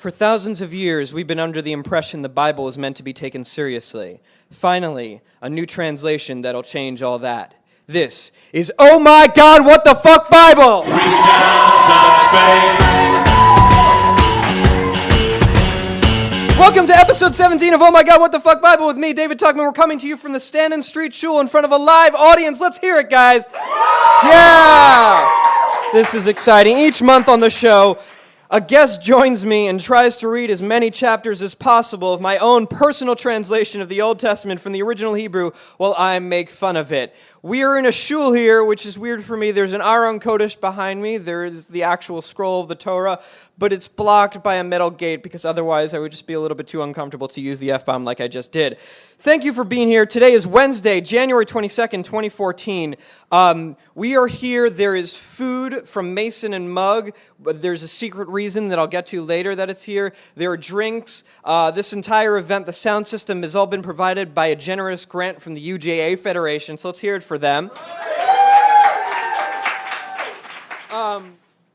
For thousands of years, we've been under the impression the Bible is meant to be taken seriously. Finally, a new translation that'll change all that. This is Oh My God, What the Fuck Bible! Reach out, touch faith. Welcome to episode 17 of Oh My God, What the Fuck Bible with me, David Tuckman. We're coming to you from the Stanton Street Shul in front of a live audience. Let's hear it, guys. Yeah! This is exciting. Each month on the show, a guest joins me and tries to read as many chapters as possible of my own personal translation of the Old Testament from the original Hebrew while I make fun of it. We are in a shul here, which is weird for me. There's an Aron Kodesh behind me. There is the actual scroll of the Torah, but it's blocked by a metal gate because otherwise I would just be a little bit too uncomfortable to use the F-bomb like I just did. Thank you for being here. Today is Wednesday, January 22nd, 2014. We are here. There is food from Mason and Mug, but there's a secret reason that I'll get to later that it's here. There are drinks. This entire event, the sound system, has all been provided by a generous grant from the UJA Federation, so let's hear it for them.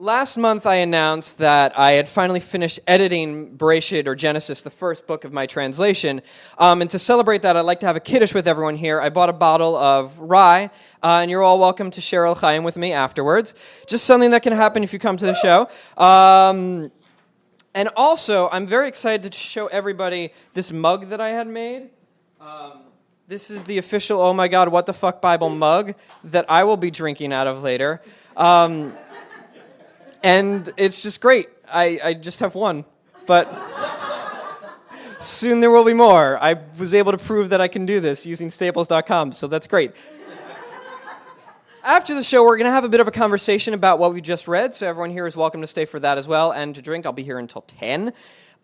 Last month I announced that I had finally finished editing Bereshit or Genesis, the first book of my translation. And to celebrate that, I'd like to have a kiddush with everyone here. I bought a bottle of rye, and you're all welcome to share El Chaim with me afterwards. Just something that can happen if you come to the show. And also, I'm very excited to show everybody this mug that I had made. This is the official Oh My God, What the Fuck Bible mug that I will be drinking out of later. And it's just great. I just have one, but soon there will be more. I was able to prove that I can do this using staples.com, so that's great. After the show, we're going to have a bit of a conversation about what we just read, so everyone here is welcome to stay for that as well, and to drink. I'll be here until 10,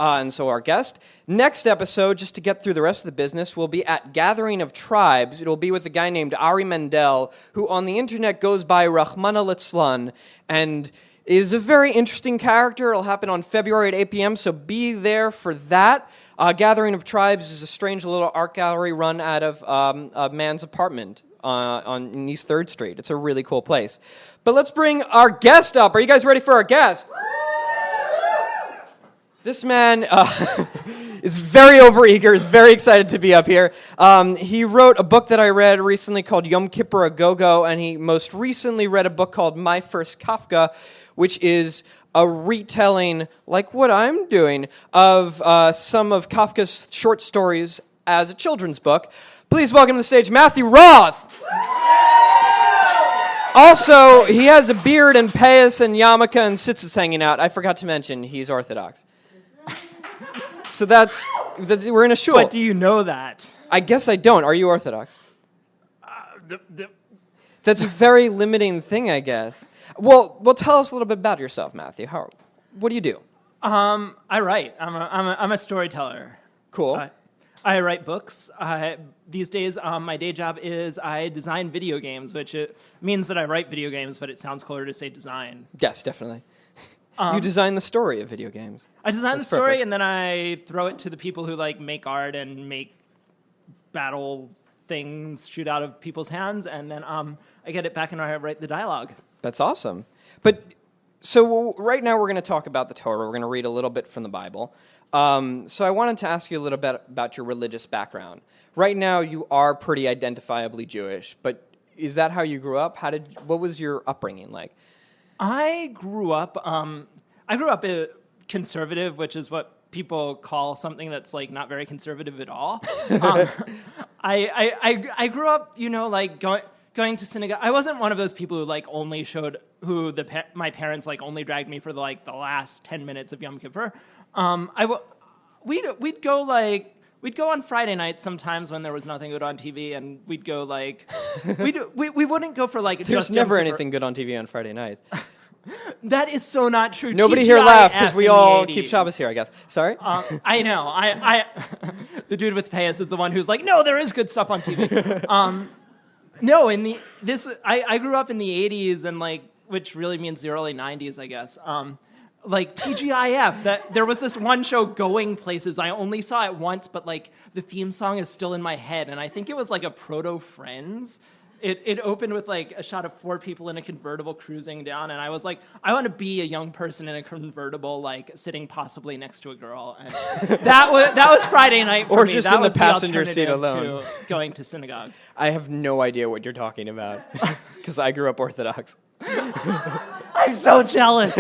and so our guest. Next episode, just to get through the rest of the business, will be at Gathering of Tribes. It'll be with a guy named Ari Mendel, who on the internet goes by Rahmana Litzlan, and is a very interesting character. It'll happen on February at 8 p.m., so be there for that. Gathering of Tribes is a strange little art gallery run out of a man's apartment on East 3rd Street. It's a really cool place. But let's bring our guest up. Are you guys ready for our guest? This man is very overeager, is very excited to be up here. He wrote a book that I read recently called Yom Kippur A Go-Go, and he most recently read a book called My First Kafka, which is a retelling, like what I'm doing, of some of Kafka's short stories as a children's book. Please welcome to the stage Matthue Roth. Also, he has a beard and payas and yarmulke and tzitzis hanging out. I forgot to mention, he's Orthodox. So that's we're in a shul. But do you know that? I guess I don't. Are you Orthodox? That's a very limiting thing, I guess. Well, tell us a little bit about yourself, Matthue. What do you do? I write. I'm a storyteller. Cool. I write books. These days, my day job is I design video games, which it means that I write video games, but it sounds cooler to say design. Yes, definitely. You design the story of video games. I design That's the story, perfect. and then I throw it to the people who make art and make battle things shoot out of people's hands, and then I get it back and I write the dialogue. That's awesome. But so right now we're going to talk about the Torah. We're going to read a little bit from the Bible. So I wanted to ask you a little bit about your religious background. Right now you are pretty identifiably Jewish, but is that how you grew up? What was your upbringing like? I grew up conservative, which is what people call something that's not very conservative at all. I grew up, going to synagogue. I wasn't one of those people who only showed my parents only dragged me for the last 10 minutes of Yom Kippur. We'd go on Friday nights sometimes when there was nothing good on TV, and we'd go we wouldn't go for There's just never Yom Kippur. anything good on TV on Friday nights. That is so not true. Nobody here laughed because we all keep Shabbos here, I guess. Sorry? I know. I the dude with payas is the one who's no, there is good stuff on TV. No, I grew up in the 80s and which really means the early 90s, I guess. TGIF, that there was this one show, Going Places. I only saw it once, but the theme song is still in my head, and I think it was a proto Friends. it opened with like a shot of 4 people in a convertible cruising down, and I was like, I want to be a young person in a convertible, like sitting possibly next to a girl, and that was Friday night for Or me. just That in the was passenger seat alternative alone. to going to synagogue. I have no idea what you're talking about because I grew up Orthodox. I'm so jealous.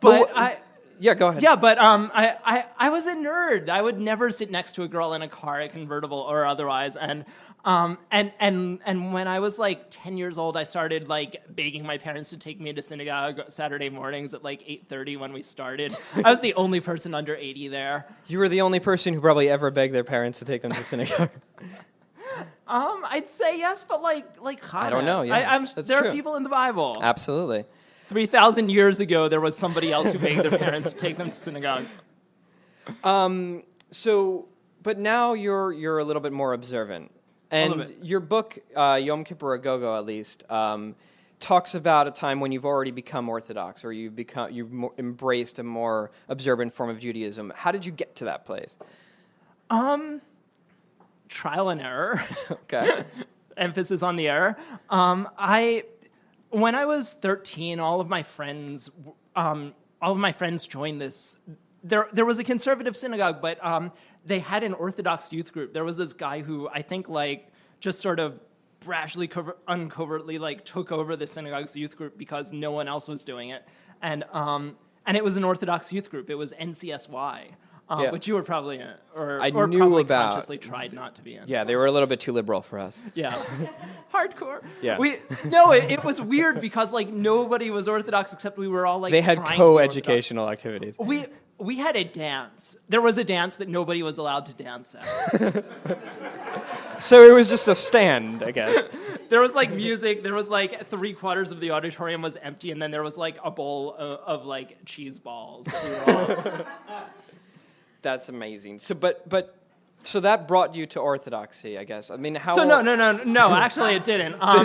But Yeah, go ahead. Yeah, but I was a nerd. I would never sit next to a girl in a car, a convertible or otherwise. And when I was like 10 years old, I started like begging my parents to take me to synagogue Saturday mornings at like 8:30 when we started. I was the only person under 80 there. You were the only person who probably ever begged their parents to take them to synagogue. I'd say yes, but like I don't know. Yeah, that's there true. are people in the Bible. Absolutely. 3,000 years ago, there was somebody else who begged their parents to take them to synagogue. But now you're a little bit more observant, and your book Yom Kippur A Go-Go, at least, talks about a time when you've already become Orthodox, or you've embraced a more observant form of Judaism. How did you get to that place? Trial and error. Okay. Emphasis on the error. When I was 13, all of my friends joined this. There was a conservative synagogue, but they had an Orthodox youth group. There was this guy who I think like just sort of brashly, uncovertly like took over the synagogue's youth group because no one else was doing it, and it was an Orthodox youth group. It was NCSY. Which you were probably in, or knew probably about. consciously tried not to be in. Yeah, they were a little bit too liberal for us. Yeah. Hardcore. Yeah. It was weird because like nobody was Orthodox except we were all like They had trying to be co-educational activities. Orthodox. We had a dance. There was a dance that nobody was allowed to dance at. So it was just a stand, I guess. There was like music. There was like 3/4 of the auditorium was empty, and then there was like a bowl of like cheese balls. We were all... That's amazing. So that brought you to Orthodoxy, I guess. I mean, how? So no. Actually, it didn't. I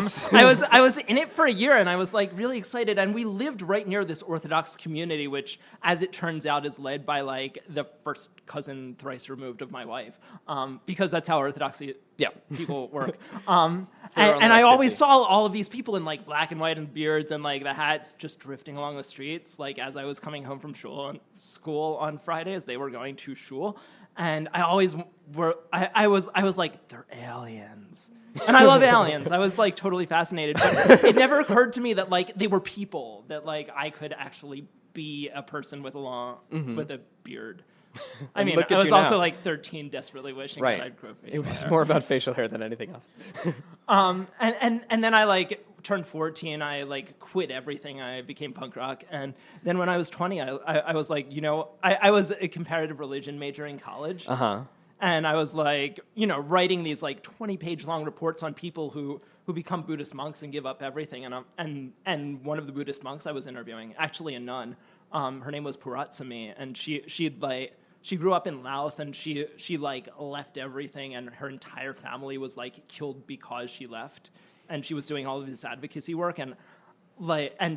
was in it for a year, and I was like really excited. And we lived right near this Orthodox community, which, as it turns out, is led by like the first cousin thrice removed of my wife, because that's how Orthodoxy people work. And I always saw all of these people in like black and white and beards and like the hats just drifting along the streets, like as I was coming home from school on Fridays. They were going to Shul. And I always I was like, they're aliens. And I love aliens. I was like totally fascinated. But it never occurred to me that like they were people, that like I could actually be a person with a beard. I mean, I was also like 13, desperately wishing that I'd grow facial hair. It was more about facial hair than anything else. And then I like turned 14. I like quit everything. I became punk rock. And then when I was 20, I was like, I was a comparative religion major in college. And I was like, writing these like 20-page long reports on people who become Buddhist monks and give up everything. And one of the Buddhist monks I was interviewing, actually a nun, her name was Puratsami, and she grew up in Laos, and she like left everything, and her entire family was like killed because she left, and she was doing all of this advocacy work, and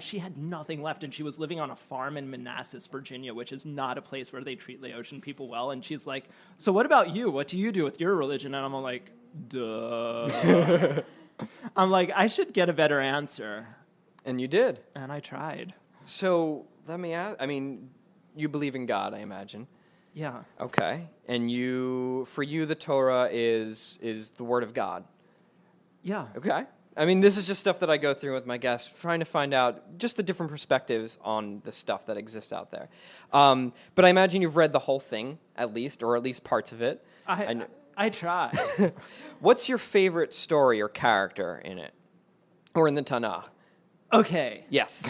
she had nothing left, and she was living on a farm in Manassas, Virginia, which is not a place where they treat Laotian people well. And she's like, "So what about you? What do you do with your religion?" And I'm like, "Duh." I'm like, I should get a better answer. And you did. And I tried. So let me ask. I mean, you believe in God, I imagine. Yeah. Okay. And for you, the Torah is the Word of God. Yeah. Okay. I mean, this is just stuff that I go through with my guests, trying to find out just the different perspectives on the stuff that exists out there. But I imagine you've read the whole thing, at least parts of it. I try. What's your favorite story or character in it? Or in the Tanakh? Okay. Yes.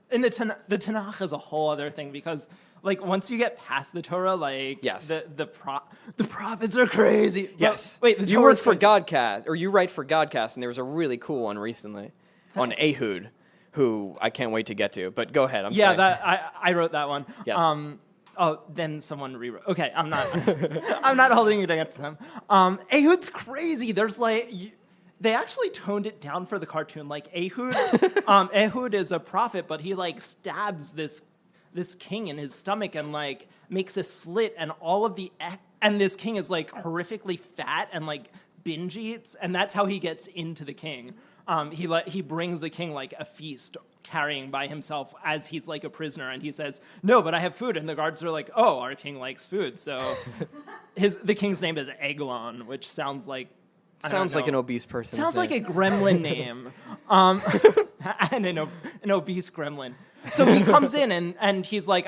In the Tanakh is a whole other thing, because like once you get past the Torah, like the prophets are crazy. Yes. Wait, you work for Godcast, or you write for Godcast, and there was a really cool one recently on Ehud, who I can't wait to get to. But go ahead. I wrote that one. Yes. Then someone rewrote. Okay, I'm not holding it against them. Ehud's crazy. There's like. They actually toned it down for the cartoon. Like Ehud, Ehud is a prophet, but he like stabs this king in his stomach and like makes a slit, and and this king is like horrifically fat and like binge eats, and that's how he gets into the king. He brings the king like a feast, carrying by himself as he's like a prisoner, and he says, "No, but I have food." And the guards are like, "Oh, our king likes food." So the king's name is Eglon, which sounds like an obese person. Sounds like a gremlin name, and an obese gremlin. So he comes in and he's like,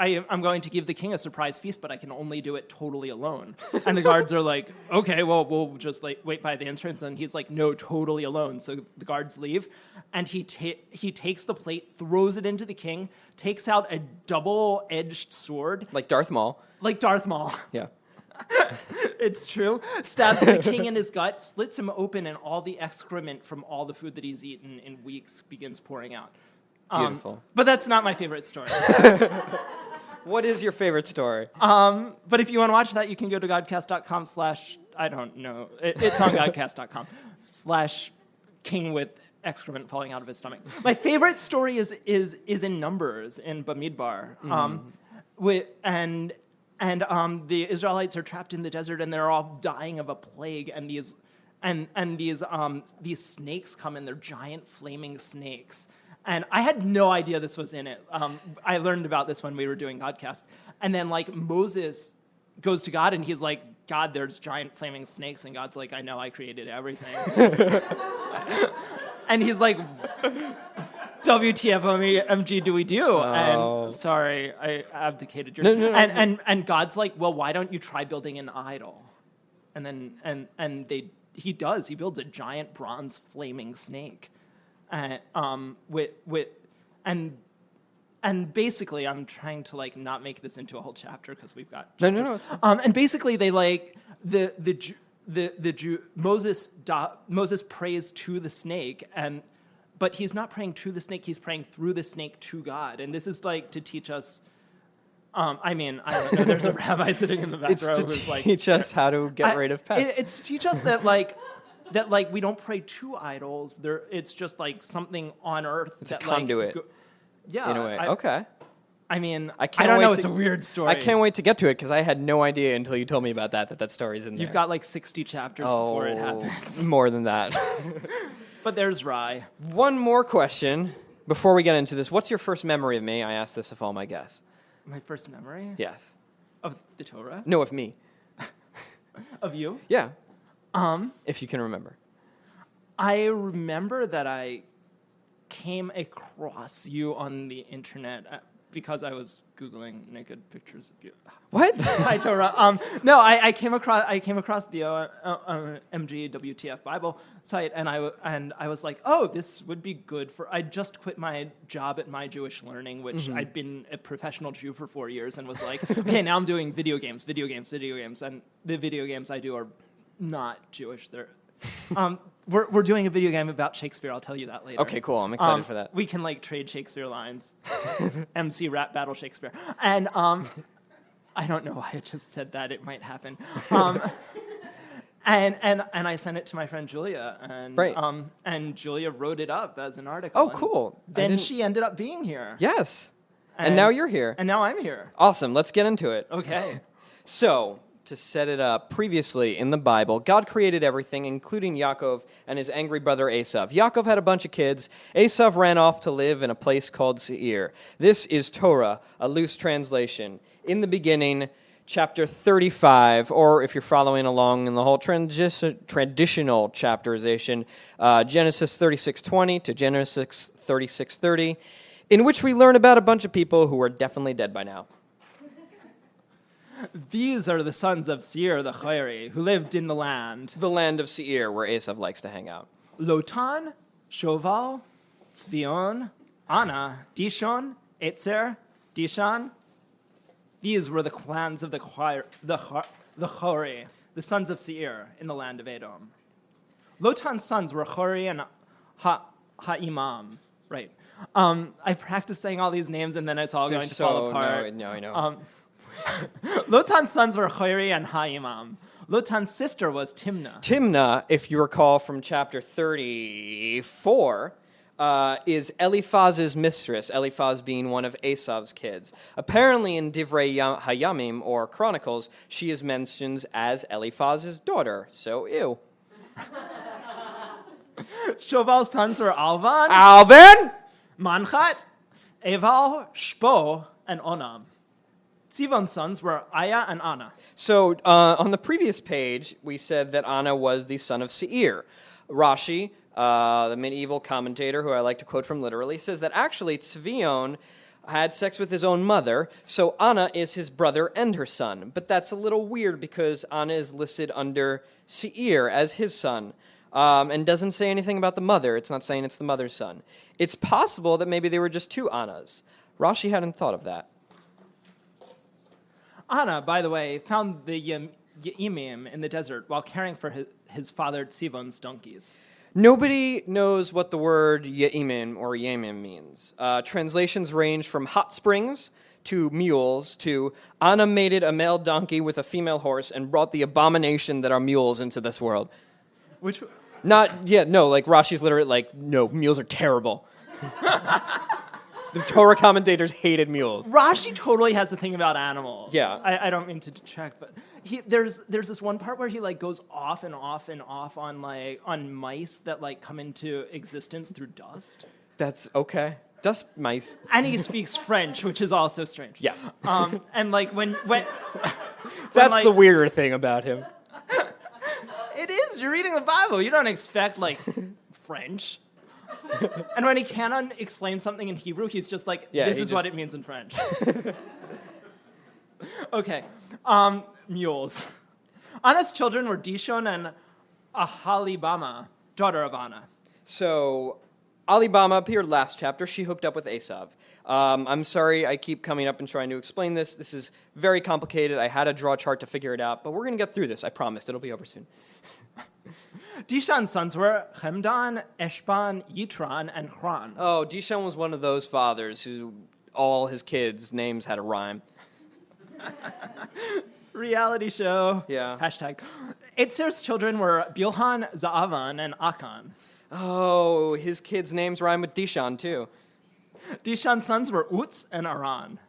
I'm going to give the king a surprise feast, but I can only do it totally alone. And the guards are like, okay, well, we'll just like wait by the entrance. And he's like, no, totally alone. So the guards leave, and he takes the plate, throws it into the king, takes out a double-edged sword, like Darth Maul. Yeah. Yeah. It's true. Stabs the king in his gut, slits him open, and all the excrement from all the food that he's eaten in weeks begins pouring out. Beautiful. But that's not my favorite story. What is your favorite story? But if you want to watch that, you can go to godcast.com/ I don't know. It's on godcast.com / king with excrement falling out of his stomach. My favorite story is in Numbers in Bamidbar. The Israelites are trapped in the desert, and they're all dying of a plague, and these snakes come in. They're giant flaming snakes. And I had no idea this was in it. I learned about this when we were doing Godcast. And then like Moses goes to God, and he's like, "God, there's giant flaming snakes." And God's like, "I know, I created everything." And he's like, "WTF, OMG, do we do?" Oh. And sorry, I abdicated your. No. And God's like, "Well, why don't you try building an idol?" And then he does. He builds a giant bronze flaming snake. And basically, I'm trying to like not make this into a whole chapter because we've got chapters. No, it's fine. And basically, they like Moses prays to the snake, but he's not praying to the snake. He's praying through the snake to God. And this is like to teach us. I don't know. There's a rabbi sitting in the back row who's like, teach us how to get rid of pests. It's to teach us that we don't pray to idols. It's just like something on earth. It's a conduit. Yeah. In a way. Okay. I mean, I don't know. It's a weird story. I can't wait to get to it because I had no idea until you told me about that story's in there. You've got like 60 chapters before it happens. More than that. But there's Rye. One more question before we get into this. What's your first memory of me? I ask this of all my guests. My first memory? Yes. Of the Torah? No, of me. Of you? Yeah. If you can remember. I remember that I came across you on the internet because I was Googling naked pictures of you. What? Hi, Torah. No, I came across the OMGWTF Bible site, and I was like, oh, this would be good for. I just quit my job at My Jewish Learning, which I'd been a professional Jew for 4 years, and was like, okay, now I'm doing video games, and the video games I do are not Jewish. They're we're doing a video game about Shakespeare. I'll tell you that later. Okay, cool. I'm excited for that. We can like trade Shakespeare lines, MC rap battle Shakespeare, and I don't know why I just said that. It might happen. And I sent it to my friend Julia, and right. And Julia wrote it up as an article. Oh, cool. Then she ended up being here. Yes. And now you're here. And now I'm here. Awesome. Let's get into it. Okay. So, to set it up, previously in the Bible, God created everything, including Yaakov and his angry brother Esav. Yaakov had a bunch of kids. Esav ran off to live in a place called Seir. This is Torah, a loose translation. In the beginning, chapter 35, or if you're following along in the whole traditional chapterization, Genesis 36:20 to Genesis 36:30, in which we learn about a bunch of people who are definitely dead by now. These are the sons of Seir the Chayri, who lived in the land. The land of Seir, where Esav likes to hang out. Lotan, Shoval, Tzvion, Anna, Dishon, Etzer, Dishan. These were the clans of the Chori, the sons of Seir, in the land of Edom. Lotan's sons were Chori and Ha'imam. Right. I practiced saying all these names, and then it's all going to fall apart. No, I know. Lotan's sons were Chori and Ha'imam. Lotan's sister was Timnah. Timnah, if you recall from chapter 34, is Eliphaz's mistress, Eliphaz being one of Esav's kids. Apparently in Divrei Hayamim, or Chronicles, she is mentioned as Eliphaz's daughter, so ew. Shoval's sons were Alvan, Alvin! Manchat, Eval, Shpo, and Onam. Tzivon's sons were Aya and Anna. So on the previous page, we said that Anna was the son of Seir. Rashi, the medieval commentator, who I like to quote from literally, says that actually Tzvion had sex with his own mother, so Anna is his brother and her son. But that's a little weird because Anna is listed under Seir as his son. And doesn't say anything about the mother. It's not saying it's the mother's son. It's possible that maybe they were just two Annas. Rashi hadn't thought of that. Anna, by the way, found the Ye'imim in the desert while caring for his father Tzivon's donkeys. Nobody knows what the word Ye'imim or Yemim means. Translations range from hot springs to mules to Anna mated a male donkey with a female horse and brought the abomination that are mules into this world. Which... Like Rashi's literally like, no, mules are terrible. The Torah commentators hated mules. Rashi totally has a thing about animals. Yeah. I don't mean to detract, but there's this one part where he like goes off and off and off on mice that like come into existence through dust. That's okay. Dust mice. And he speaks French, which is also strange. Yes. And like when That's like, the weirder thing about him. It is. You're reading the Bible. You don't expect like French. And when he cannot explain something in Hebrew, he's just like, this is what it means in French. Okay. Mules. Anna's children were Dishon and Ahalibama, daughter of Anna. So, Alibama appeared last chapter. She hooked up with Esav. I'm sorry I keep coming up and trying to explain this. This is very complicated. I had to draw a chart to figure it out, but we're going to get through this. I promised. It'll be over soon. Dishon's sons were Chemdan, Eshban, Yitran, and Chran. Oh, Dishon was one of those fathers who all his kids' names had a rhyme. Reality show. Yeah. Hashtag. Eitzer's children were Bilhan, Zaavan, and Akan. Oh, his kids' names rhyme with Dishon, too. Dishon's sons were Utz and Aran.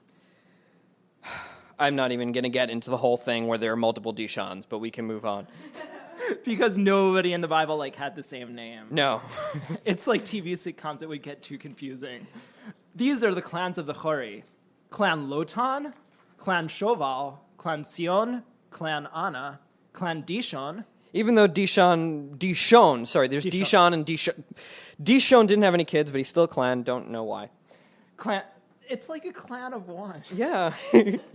I'm not even going to get into the whole thing where there are multiple Dishons, but we can move on. Because nobody in the Bible like had the same name. No. It's like TV sitcoms that would get too confusing. These are the clans of the Chori. Clan Lotan, Clan Shoval, Clan Sion, Clan Anna, Clan Dishon. Even though there's Dishon and Dishon. Dishon didn't have any kids, but he's still a clan. Don't know why. It's like a clan of one. Yeah,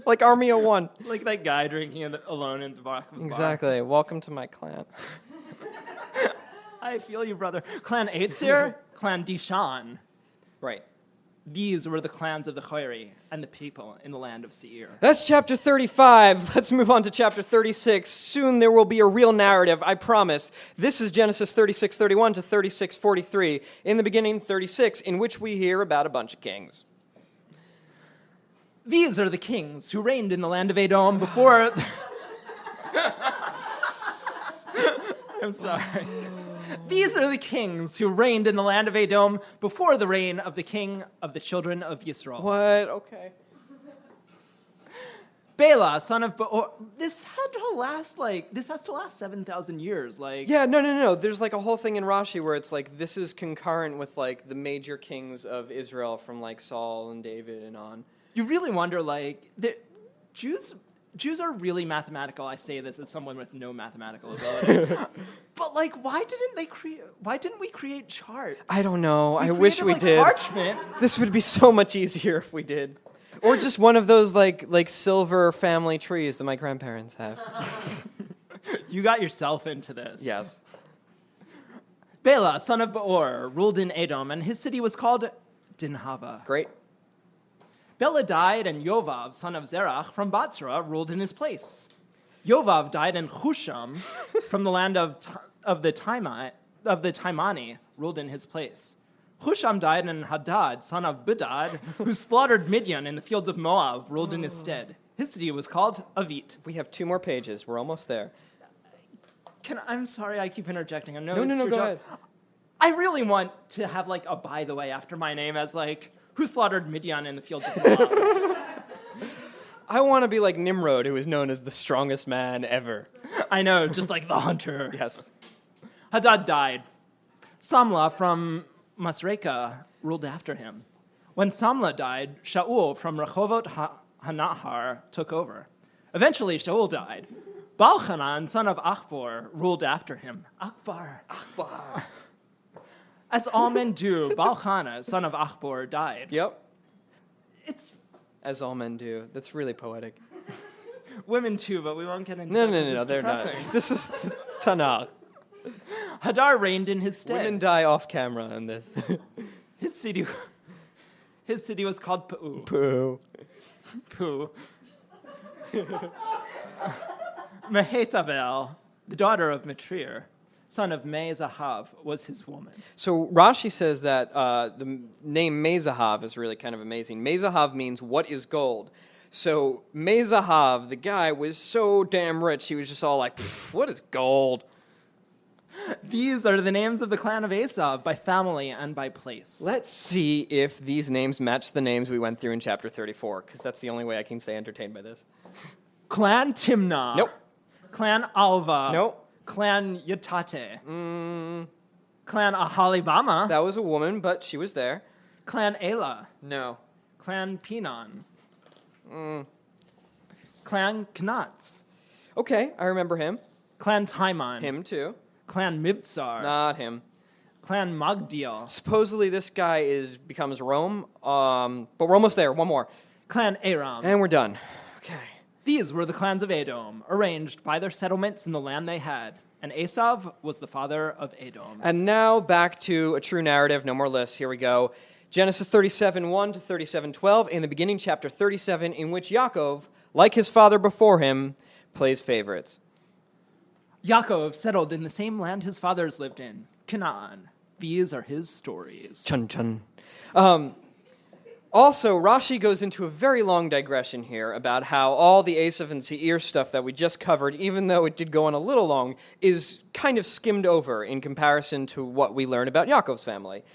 like Army of One. Like that guy drinking alone in the back of the bar. Exactly. Welcome to my clan. I feel you, brother. Clan Eitzir, Clan Dishon. Right. These were the clans of the Chori and the people in the land of Seir. That's chapter 35. Let's move on to chapter 36. Soon there will be a real narrative, I promise. This is Genesis 36:31 to 36:43. In the beginning, 36, in which we hear about a bunch of kings. These are the kings who reigned in the land of Edom before... I'm sorry. These are the kings who reigned in the land of Edom before the reign of the king of the children of Yisrael. What? Okay. Bela, son of Beor. This has to last 7,000 years. Yeah, no. There's like a whole thing in Rashi where it's like this is concurrent with like the major kings of Israel from like Saul and David and on. You really wonder, like, Jews are really mathematical. I say this as someone with no mathematical ability. But like, why didn't we create charts? I don't know. I wish we did. Parchment. This would be so much easier if we did. Or just one of those like silver family trees that my grandparents have. You got yourself into this. Yes. Bela, son of Beor, ruled in Edom, and his city was called Dinhava. Great. Bela died, and Yovav, son of Zerach, from Batsra, ruled in his place. Yovav died, and Husham, from the land of the Taimani, ruled in his place. Husham died, and Hadad, son of Bedad, who slaughtered Midian in the fields of Moab, ruled in his stead. His city was called Avit. We have 2 more pages. We're almost there. I'm sorry I keep interjecting. I know No, go ahead. I really want to have like a by the way after my name as like, who slaughtered Midian in the fields of Moab? I want to be like Nimrod, who is known as the strongest man ever. I know, just like the hunter. Yes. Hadad died. Samlah from Masreka ruled after him. When Samlah died, Shaul from Rehovot Hanahar took over. Eventually, Shaul died. Baal-Hanan, son of Achbor, ruled after him. Akbar. As all men do, Baal-Hanan, son of Achbor, died. Yep. It's As all men do. That's really poetic. women too, but we won't get into No, that no, 'cause no, no, it's they're depressing. not. This is Tanakh. Hadar reigned in his stead. Women die off camera in this. His city was called Pa'u. Pooh. Pooh. Mehetabel, the daughter of Matrir, son of Me-Zahav, was his woman. So Rashi says that the name Me-Zahav is really kind of amazing. Me-Zahav means what is gold. So Me-Zahav, the guy, was so damn rich, he was just all like, what is gold? These are the names of the clan of Esav by family and by place. Let's see if these names match the names we went through in chapter 34, because that's the only way I can stay entertained by this. Clan Timnah. Nope. Clan Alva. Nope. Clan Yatate. Clan Ahalibama. That was a woman, but she was there. Clan Ela. No. Clan Pinon. Clan Knatz. Okay, I remember him. Clan Timon. Him too. Clan Mibzar. Not him. Clan Magdiel. Supposedly this guy becomes Rome, but we're almost there. One more. Clan Aram. And we're done. Okay. These were the clans of Edom, arranged by their settlements in the land they had. And Esav was the father of Edom. And now back to a true narrative. No more lists. Here we go. Genesis 37:1 to 37:12. In the beginning, chapter 37, in which Yaakov, like his father before him, plays favorites. Yaakov settled in the same land his fathers lived in, Canaan. These are his stories. Chun chun. Also, Rashi goes into a very long digression here about how all the Esav and Seir stuff that we just covered, even though it did go on a little long, is kind of skimmed over in comparison to what we learn about Yaakov's family.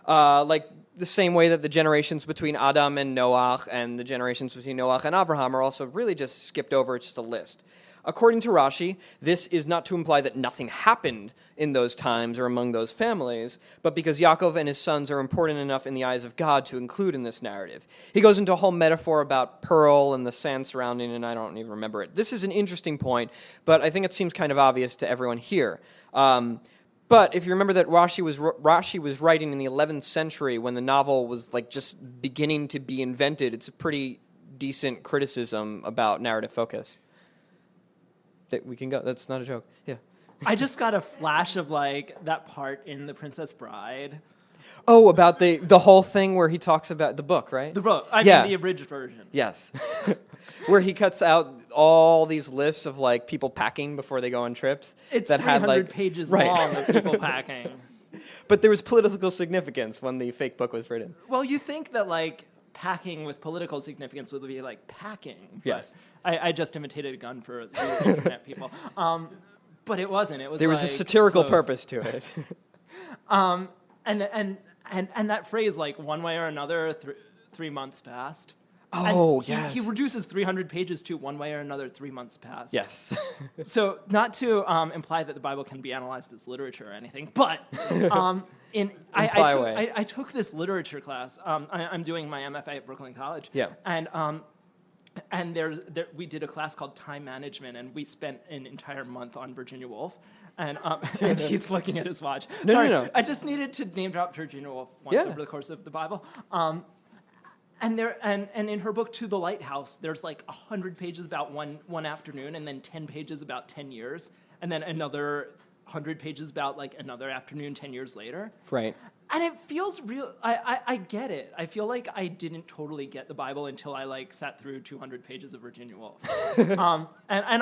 Like the same way that the generations between Adam and Noach and the generations between Noach and Abraham are also really just skipped over. It's just a list. According to Rashi, this is not to imply that nothing happened in those times or among those families, but because Yaakov and his sons are important enough in the eyes of God to include in this narrative. He goes into a whole metaphor about pearl and the sand surrounding, and I don't even remember it. This is an interesting point, but I think it seems kind of obvious to everyone here. But if you remember that Rashi was writing in the 11th century when the novel was like just beginning to be invented, it's a pretty decent criticism about narrative focus. We can go. That's not a joke. Yeah. I just got a flash of like that part in The Princess Bride. Oh, about the whole thing where he talks about the book, right? The book. I Yeah. mean the abridged version. Yes. Where he cuts out all these lists of like people packing before they go on trips. It's that 300 had like pages right. long of people packing. But there was political significance when the fake book was written. Well, you think that like packing with political significance would be like packing. But Yes. I just imitated a gun for the internet people. But it wasn't. It was There was a like, satirical close. purpose to it. And that phrase like one way or another 3 months passed. Oh, And yes. He reduces 300 pages to one way or another 3 months passed. Yes. So not to imply that the Bible can be analyzed as literature or anything, but I took this literature class. I'm doing my MFA at Brooklyn College. Yeah. And we did a class called Time Management, and we spent an entire month on Virginia Woolf. And he's looking at his watch. Sorry, No. I just needed to name drop Virginia Woolf once over the course of the Bible. And in her book To the Lighthouse, there's like 100 pages about one afternoon, and then 10 pages about 10 years, and then another 100 pages about like another afternoon 10 years later. Right. And it feels real. I get it. I feel like I didn't totally get the Bible until I like sat through 200 pages of Virginia Woolf. And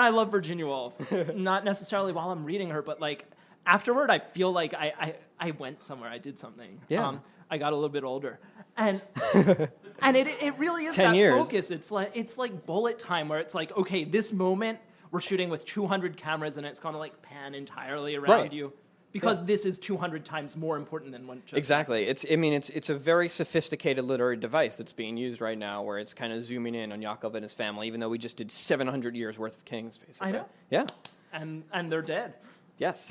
I love Virginia Woolf, not necessarily while I'm reading her, but like afterward, I feel like I went somewhere. I did something. Yeah. I got a little bit older, and it really is 10 that years. focus. It's like bullet time, where it's like, okay, this moment we're shooting with 200 cameras, and it's gonna like pan entirely around Right. you. because this is 200 times more important than one. Exactly. It's a very sophisticated literary device that's being used right now, where it's kind of zooming in on Yaakov and his family, even though we just did 700 years worth of kings, basically. I know. Yeah. And they're dead. Yes.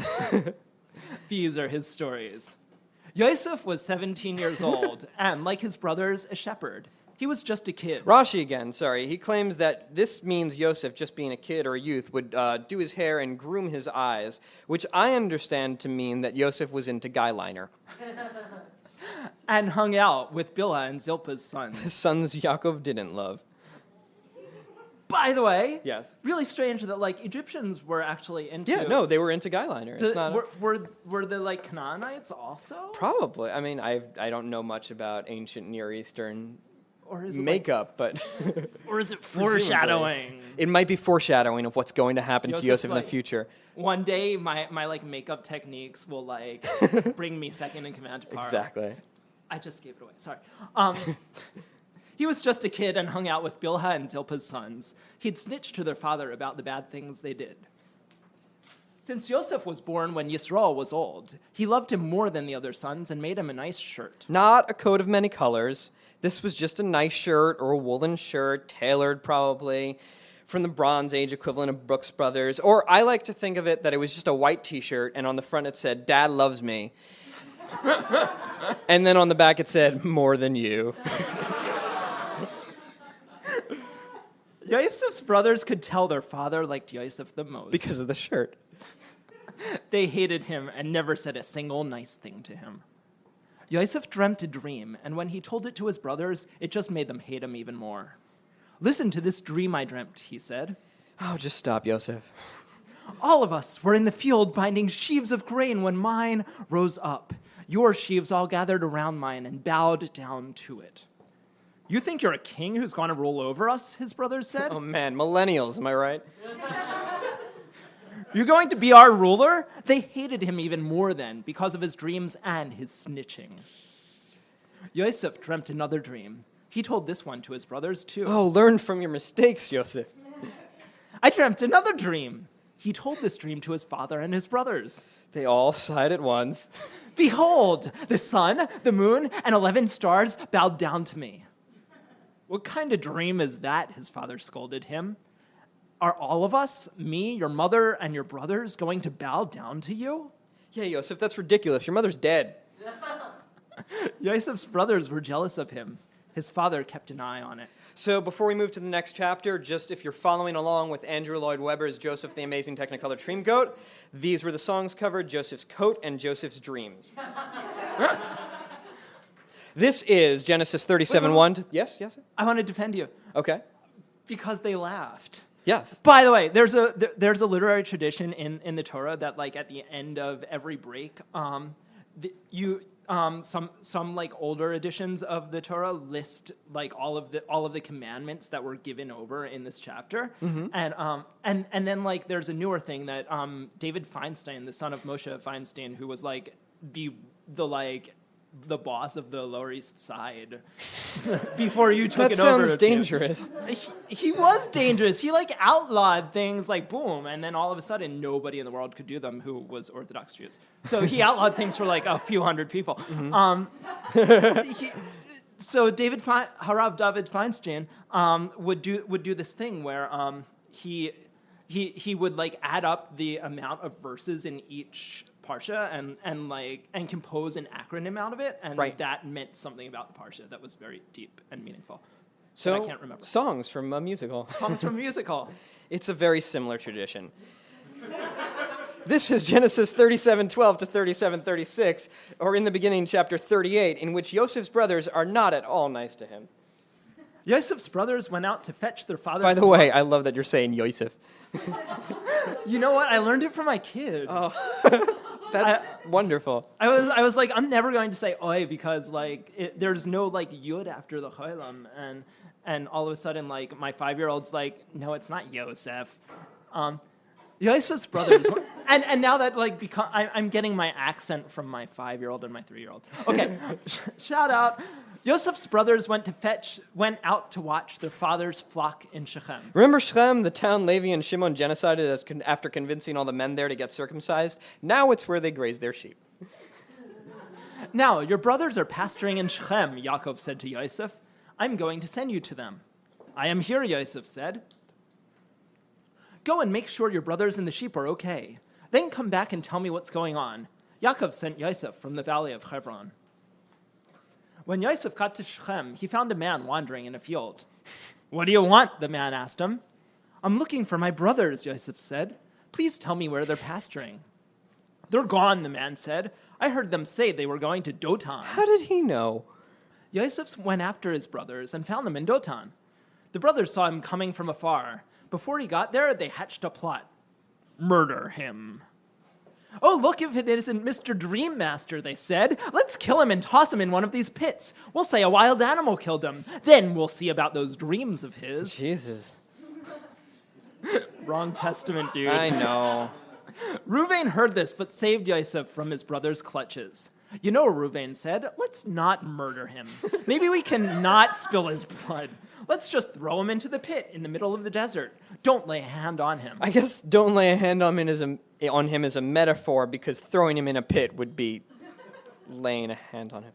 These are his stories. Yosef was 17 years old, and like his brothers, a shepherd. He was just a kid. Rashi again, sorry. He claims that this means Yosef, just being a kid or a youth, would do his hair and groom his eyes, which I understand to mean that Yosef was into guy liner. And hung out with Bilhah and Zilpah's sons. The sons Yaakov didn't love. By the way, Yes. really strange that like Egyptians were actually into. Yeah, no, they were into guy liner. It's not were the like Canaanites also? Probably. I mean, I don't know much about ancient Near Eastern Or is it makeup, but or is it foreshadowing? It might be foreshadowing of what's going to happen to Yosef in the future. One day, my like makeup techniques will like bring me second in command to Pharaoh. Exactly. I just gave it away. Sorry. He was just a kid and hung out with Bilhah and Zilpah's sons. He'd snitched to their father about the bad things they did. Since Yosef was born when Yisrael was old, he loved him more than the other sons and made him a nice shirt. Not a coat of many colors. This was just a nice shirt or a woolen shirt, tailored probably from the Bronze Age equivalent of Brooks Brothers. Or I like to think of it that it was just a white t-shirt, and on the front it said, "Dad loves me." And then on the back it said, "More than you." Yosef's brothers could tell their father liked Yosef the most. Because of the shirt. They hated him and never said a single nice thing to him. Yosef dreamt a dream, and when he told it to his brothers, it just made them hate him even more. "Listen to this dream I dreamt," he said. Oh, just stop, Yosef. "All of us were in the field binding sheaves of grain when mine rose up. Your sheaves all gathered around mine and bowed down to it." "You think you're a king who's going to rule over us?" his brothers said. Oh man, millennials, am I right? "You're going to be our ruler?" They hated him even more then because of his dreams and his snitching. Yosef dreamt another dream. He told this one to his brothers too. Oh, learn from your mistakes, Yosef. "I dreamt another dream." He told this dream to his father and his brothers. They all sighed at once. "Behold, the sun, the moon, and 11 stars bowed down to me." "What kind of dream is that?" his father scolded him. "Are all of us, me, your mother, and your brothers, going to bow down to you?" Yeah, Yosef, that's ridiculous. Your mother's dead. Yosef's brothers were jealous of him. His father kept an eye on it. So before we move to the next chapter, just if you're following along with Andrew Lloyd Webber's Joseph the Amazing Technicolor Dreamcoat, these were the songs covered, Joseph's Coat and Joseph's Dreams. This is Genesis 37:1. Yes? I want to defend you. Okay. Because they laughed. Yes. By the way, there's a literary tradition in the Torah that like at the end of every break, some like older editions of the Torah list like all of the commandments that were given over in this chapter, and then like there's a newer thing that David Feinstein, the son of Moshe Feinstein, who was like the boss of the Lower East Side before you took it over. That sounds dangerous. He was dangerous. He like outlawed things like boom, and then all of a sudden nobody in the world could do them who was Orthodox Jews. So he outlawed things for like a few hundred people. So Harav David Feinstein would do this thing where he would like add up the amount of verses in each parsha and compose an acronym out of it, and that meant something about the parsha that was very deep and meaningful. So I can't remember. Songs from a musical. Songs from a musical. It's a very similar tradition. This is Genesis 37:12 to 37:36, or in the beginning, chapter 38, in which Joseph's brothers are not at all nice to him. Joseph's brothers went out to fetch their father's By the way, I love that you're saying Yosef. You know what? I learned it from my kids. Oh, that's wonderful. I was like, I'm never going to say oi because like there's no like yud after the cholam, and all of a sudden like my 5-year-old's like, no, it's not Yosef. Yosef's brothers, and now that like I'm getting my accent from my 5-year-old and my 3-year-old. Okay, shout out. Yosef's brothers went out to watch their father's flock in Shechem. Remember Shechem, the town Levi and Shimon genocided after convincing all the men there to get circumcised? Now it's where they graze their sheep. Now, your brothers are pasturing in Shechem, Yaakov said to Yosef. I'm going to send you to them. I am here, Yosef said. Go and make sure your brothers and the sheep are okay. Then come back and tell me what's going on. Yaakov sent Yosef from the valley of Hebron. When Yosef got to Shechem, he found a man wandering in a field. What do you want? The man asked him. I'm looking for my brothers, Yosef said. Please tell me where they're pasturing. They're gone, the man said. I heard them say they were going to Dotan. How did he know? Yosef went after his brothers and found them in Dotan. The brothers saw him coming from afar. Before he got there, they hatched a plot. Murder him. Oh, look if it isn't Mr. Dream Master, they said. Let's kill him and toss him in one of these pits. We'll say a wild animal killed him. Then we'll see about those dreams of his. Jesus. Wrong testament, dude. I know. Reuven heard this, but saved Yosef from his brother's clutches. You know, Reuven said, let's not murder him. Maybe we can not spill his blood. Let's just throw him into the pit in the middle of the desert. Don't lay a hand on him. I guess don't lay a hand on him as a metaphor, because throwing him in a pit would be laying a hand on him.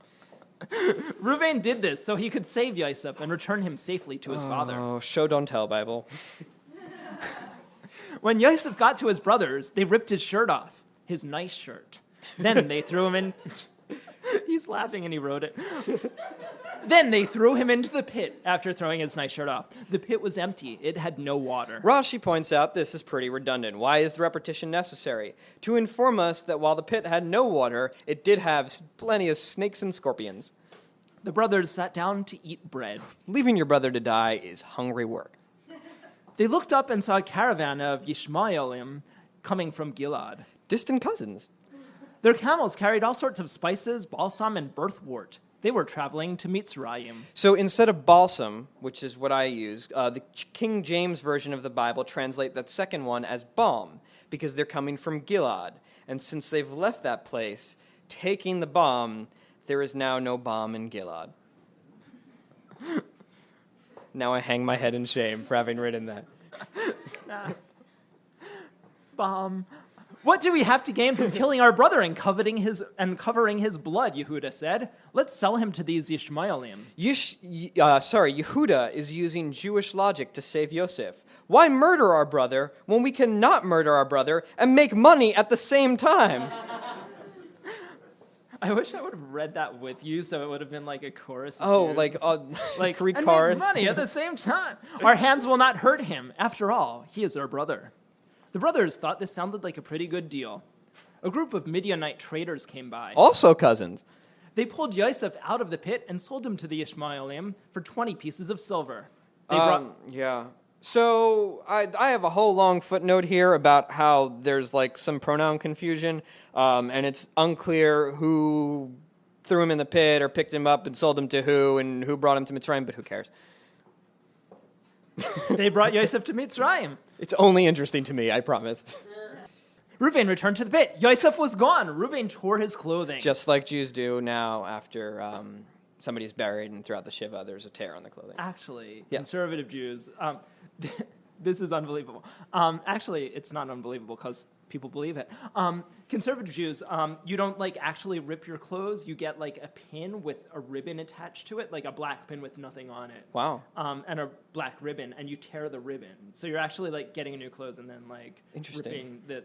Reuven did this so he could save Yosef and return him safely to his father. Oh, show don't tell, Bible. When Yosef got to his brothers, they ripped his shirt off, his nice shirt. Then they threw him in... He's laughing and he wrote it. Then they threw him into the pit after throwing his nice shirt off. The pit was empty. It had no water. Rashi points out this is pretty redundant. Why is the repetition necessary? To inform us that while the pit had no water, it did have plenty of snakes and scorpions. The brothers sat down to eat bread. Leaving your brother to die is hungry work. They looked up and saw a caravan of Yishmaelim coming from Gilad. Distant cousins. Their camels carried all sorts of spices, balsam, and birthwort. They were traveling to Mitzrayim. So instead of balsam, which is what I use, the King James Version of the Bible translate that second one as balm, because they're coming from Gilad. And since they've left that place, taking the balm, there is now no balm in Gilad. Now I hang my head in shame for having written that. Snap. Balm. What do we have to gain from killing our brother and covering his blood, Yehuda said. Let's sell him to these Yishmaelim. Yehuda is using Jewish logic to save Yosef. Why murder our brother when we cannot murder our brother and make money at the same time? I wish I would have read that with you, so it would have been like a chorus. Of Oh, cheers. like Greek and chorus. make money at the same time. Our hands will not hurt him. After all, he is our brother. The brothers thought this sounded like a pretty good deal. A group of Midianite traders came by. Also cousins. They pulled Yosef out of the pit and sold him to the Ishmaelim for 20 pieces of silver. Yeah. So I have a whole long footnote here about how there's like some pronoun confusion, and it's unclear who threw him in the pit or picked him up and sold him to who and who brought him to Mitzrayim, but who cares? They brought Yosef to Mitzrayim. It's only interesting to me, I promise. Reuven returned to the pit. Yosef was gone. Reuven tore his clothing. Just like Jews do now after somebody's buried and throughout the Shiva, there's a tear on the clothing. Actually, Yeah. conservative Jews, this is unbelievable. Actually, it's not unbelievable because people believe it. Conservative Jews, you don't like actually rip your clothes. You get like a pin with a ribbon attached to it, like a black pin with nothing on it. Wow. And a black ribbon, and you tear the ribbon. So you're actually like getting a new clothes and then like Interesting. ripping the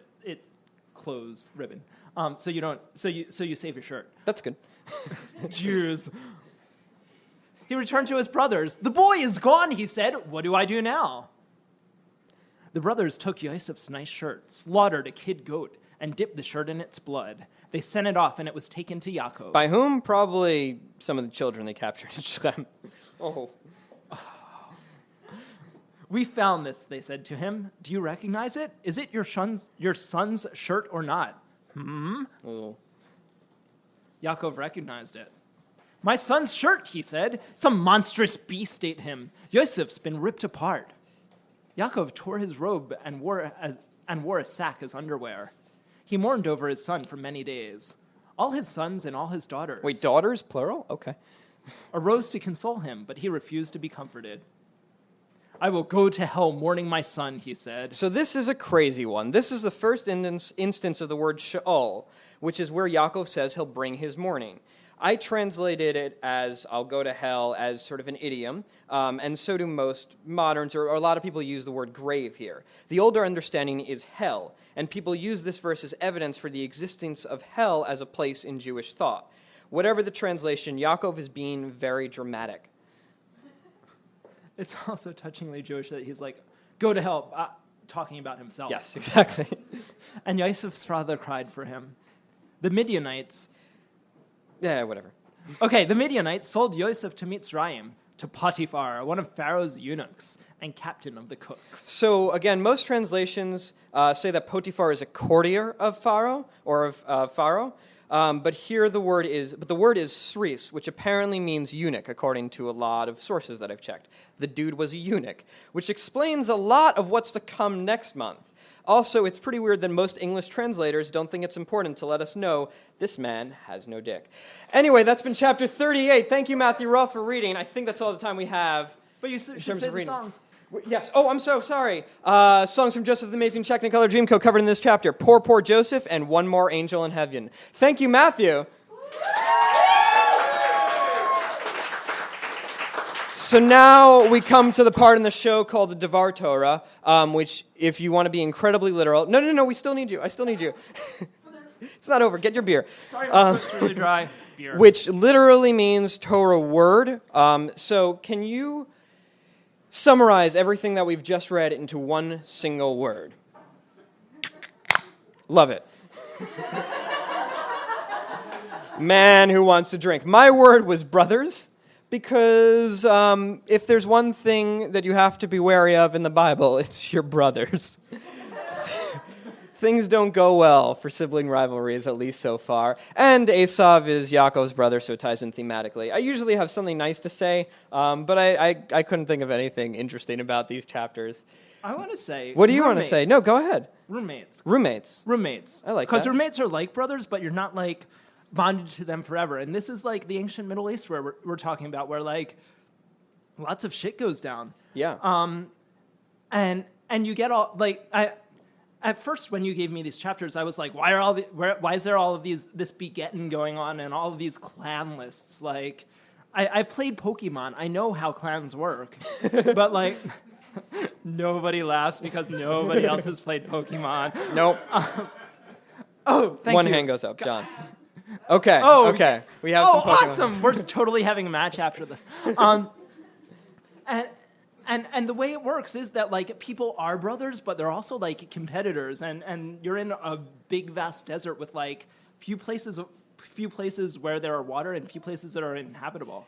clothes ribbon. So you save your shirt. That's good. Jews. He returned to his brothers. The boy is gone, he said. What do I do now? The brothers took Yosef's nice shirt, slaughtered a kid goat, and dipped the shirt in its blood. They sent it off, and it was taken to Yaakov. By whom? Probably some of the children they captured in Shechem. Oh. We found this, they said to him. Do you recognize it? Is it your son's shirt or not? Oh. Yaakov recognized it. My son's shirt, he said. Some monstrous beast ate him. Yosef's been ripped apart. Yaakov tore his robe and wore a sack as underwear. He mourned over his son for many days. All his sons and all his daughters. Wait, daughters, plural? Okay. arose to console him, but he refused to be comforted. I will go to hell mourning my son, he said. So this is a crazy one. This is the first instance of the word Shul, which is where Yaakov says he'll bring his mourning. I translated it as I'll go to hell as sort of an idiom, and so do most moderns, or a lot of people use the word grave here. The older understanding is hell, and people use this verse as evidence for the existence of hell as a place in Jewish thought. Whatever the translation, Yaakov is being very dramatic. It's also touchingly Jewish that he's like, go to hell, talking about himself. Yes, exactly. And Yosef's father cried for him. The Midianites... Yeah, whatever. Okay, the Midianites sold Yosef to Mitzrayim, to Potiphar, one of Pharaoh's eunuchs and captain of the cooks. So again, most translations say that Potiphar is a courtier of Pharaoh, or of Pharaoh. But here the word is sris, which apparently means eunuch, according to a lot of sources that I've checked. The dude was a eunuch, which explains a lot of what's to come next month. Also, it's pretty weird that most English translators don't think it's important to let us know this man has no dick. Anyway, that's been chapter 38. Thank you, Matthue Roth, for reading. I think that's all the time we have. But you should say the songs. Yes. Oh, I'm so sorry. Songs from Joseph the Amazing Technicolor Dreamcoat covered in this chapter. Poor, Poor Joseph and One More Angel in Heaven. Thank you, Matthue. So now we come to the part in the show called the Devar Torah, which, if you want to be incredibly literal... No, we still need you. I still need you. It's not over. Get your beer. Sorry, my throat's really dry. Beer. Which literally means Torah word. So can you summarize everything that we've just read into one single word? Love it. Man who wants to drink. My word was brothers, because if there's one thing that you have to be wary of in the Bible, it's your brothers. Things don't go well for sibling rivalries, at least so far. And Esav is Yaakov's brother, so it ties in thematically. I usually have something nice to say, but I couldn't think of anything interesting about these chapters. I want to say... What do you want to say? No, go ahead. Roommates. I like that. Because roommates are like brothers, but you're not, like, bonded to them forever. And this is, like, the ancient Middle East where we're talking about, where, like, lots of shit goes down. Yeah. And you get all, like... At first, when you gave me these chapters, I was like, why is there all of this begetting going on and all of these clan lists? Like, I've played Pokemon. I know how clans work. But, like, nobody laughs because nobody else has played Pokemon. Nope. Thank you. One hand goes up, John. Okay, okay. We have some Pokemon. Awesome. We're totally having a match after this. And the way it works is that, like, people are brothers, but they're also, like, competitors. And you're in a big, vast desert with, like, few places where there are water and few places that are inhabitable.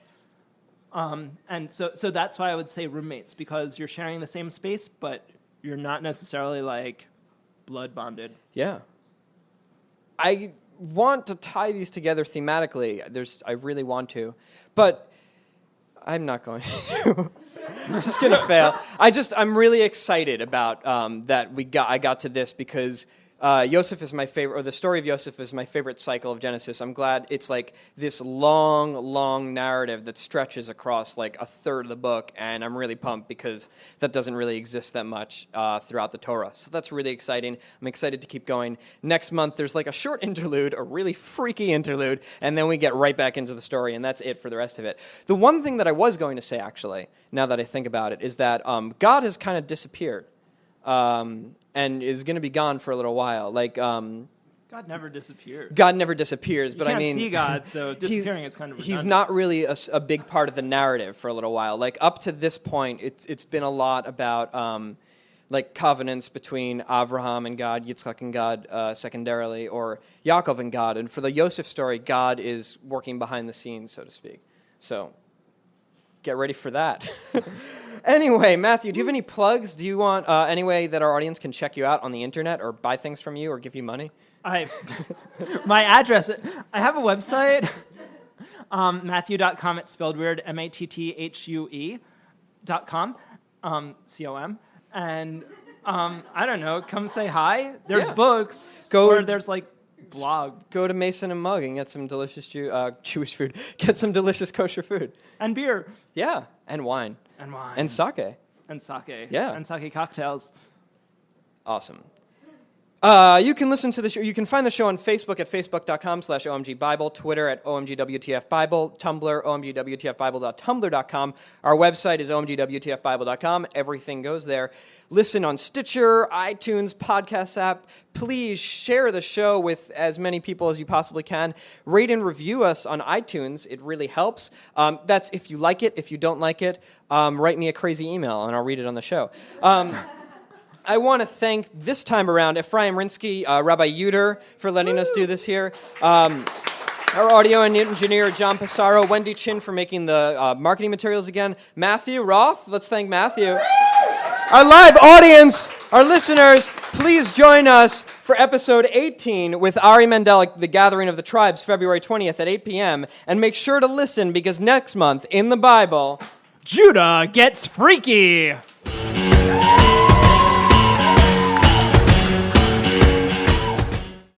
And so that's why I would say roommates, because you're sharing the same space, but you're not necessarily, like, blood bonded. Yeah. I want to tie these together thematically. I really want to. But I'm not going to. I'm just going to fail. I'm really excited about that I got to this, because Yosef is my favorite, or the story of Yosef is my favorite cycle of Genesis. I'm glad it's like this long, long narrative that stretches across like a third of the book, and I'm really pumped because that doesn't really exist that much throughout the Torah. So that's really exciting. I'm excited to keep going. Next month, there's like a short interlude, a really freaky interlude, and then we get right back into the story, and that's it for the rest of it. The one thing that I was going to say, actually, now that I think about it, is that God has kind of disappeared. And is going to be gone for a little while. Like, God never disappears. God never disappears, but I mean, see God, so disappearing is kind of redundant. He's not really a big part of the narrative for a little while. Like, up to this point, it's been a lot about like covenants between Avraham and God, Yitzchak and God, secondarily, or Yaakov and God. And for the Yosef story, God is working behind the scenes, so to speak. So, get ready for that. Anyway, Matthue, do you have any plugs? Do you want any way that our audience can check you out on the internet or buy things from you or give you money? My address, I have a website, Matthue.com. It's spelled weird, Matthure.com, C-O-M. And I don't know, come say hi. There's books, or there's like blog. Go to Mason and Mug and get some delicious Jewish food. Get some delicious kosher food. And beer. Yeah, and wine. And wine. And sake. And sake. Yeah. And sake cocktails. Awesome. You can listen to the show. You can find the show on Facebook at facebook.com/OMGBible, Twitter at OMGWTFBible, Tumblr, OMGWTFBible.tumblr.com. Our website is OMGWTFBible.com. Everything goes there. Listen on Stitcher, iTunes, podcast app. Please share the show with as many people as you possibly can. Rate and review us on iTunes. It really helps. That's if you like it. If you don't like it, write me a crazy email and I'll read it on the show. I want to thank, this time around, Ephraim Rinsky, Rabbi Uter, for letting us do this here. Our audio and engineer, John Passaro. Wendy Chin for making the marketing materials again. Matthue, Roth, let's thank Matthue. Our live audience, our listeners, please join us for episode 18 with Ari Mandel, The Gathering of the Tribes, February 20th at 8 p.m. And make sure to listen because next month in the Bible, Judah gets freaky.